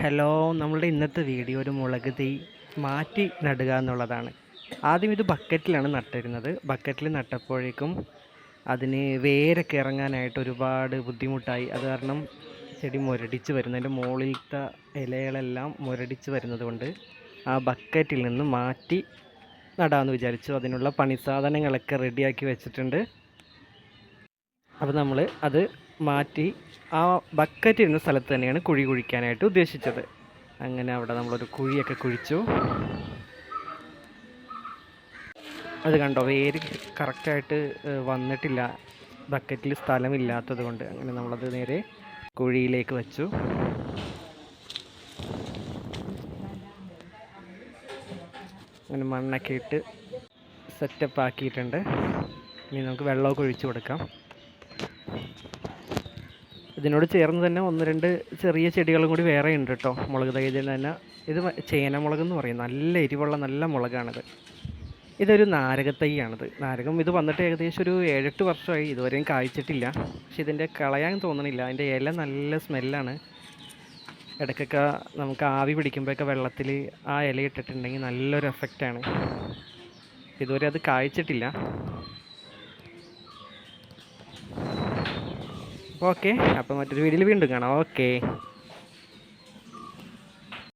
Hello, നമ്മളുടെ ഇന്നത്തെ video ഒരു മുളക് തൈ മാറ്റി നടുക എന്നുള്ളതാണ്. ആദ്യം ഇത് ബക്കറ്റിലാണ് നട്ടിരുന്നത്. ബക്കറ്റിൽ നട്ടപ്പോഴേക്കും അതിന് വേരൊക്കെ ഇറങ്ങാനായിട്ട് ഒരുപാട് ബുദ്ധിമുട്ടായി. അത് കാരണം ചെടി മുരടിച്ച് വരുന്നതിൻ്റെ മുകളിലത്തെ ഇലകളെല്ലാം മുരടിച്ച് വരുന്നത് കൊണ്ട് ആ ബക്കറ്റിൽ നിന്ന് മാറ്റി നടാമെന്ന് വിചാരിച്ചു. അതിനുള്ള പണി സാധനങ്ങളൊക്കെ റെഡിയാക്കി വെച്ചിട്ടുണ്ട്. അപ്പോൾ നമ്മൾ അത് മാറ്റി ആ ബക്കറ്റ് ഇരുന്ന സ്ഥലത്ത് തന്നെയാണ് കുഴി കുഴിക്കാനായിട്ട് ഉദ്ദേശിച്ചത്. അങ്ങനെ അവിടെ നമ്മളൊരു കുഴിയൊക്കെ കുഴിച്ചു. അത് കണ്ടോ, വേര് കറക്റ്റായിട്ട് വന്നിട്ടില്ല, ബക്കറ്റിൽ സ്ഥലമില്ലാത്തത് കൊണ്ട്. അങ്ങനെ നമ്മളത് നേരെ കുഴിയിലേക്ക് വെച്ചു. അങ്ങനെ മണ്ണൊക്കെ ഇട്ട് സെറ്റപ്പ് ആക്കിയിട്ടുണ്ട്. ഇനി നമുക്ക് വെള്ളമൊക്കെ ഒഴിച്ചു കൊടുക്കാം. ഇതിനോട് ചേർന്ന് തന്നെ ഒന്ന് രണ്ട് ചെറിയ ചെടികളും കൂടി വേറെ ഉണ്ട് കേട്ടോ. മുളക് തൈയിൽ തന്നെ ഇത് ചേനമുളക് എന്ന് പറയും. നല്ല എരിവുള്ള നല്ല മുളകാണിത്. ഇതൊരു നാരകത്തൈയാണിത്. നാരകം ഇത് വന്നിട്ട് ഏകദേശം ഒരു 7-8 വർഷമായി. ഇതുവരെയും കായ്ച്ചിട്ടില്ല. പക്ഷെ ഇതിൻ്റെ കളയാൻ തോന്നണില്ല. അതിൻ്റെ ഇല നല്ല സ്മെല്ലാണ്. ഇടയ്ക്കൊക്കെ നമുക്ക് ആവി പിടിക്കുമ്പോഴൊക്കെ വെള്ളത്തിൽ ആ ഇല ഇട്ടിട്ടുണ്ടെങ്കിൽ നല്ലൊരു എഫക്റ്റാണ്. ഇതുവരെ അത് കായ്ച്ചിട്ടില്ല. ഓക്കെ, അപ്പോൾ മറ്റൊരു വീഡിയോയിൽ വീണ്ടും കാണാം. ഓക്കെ.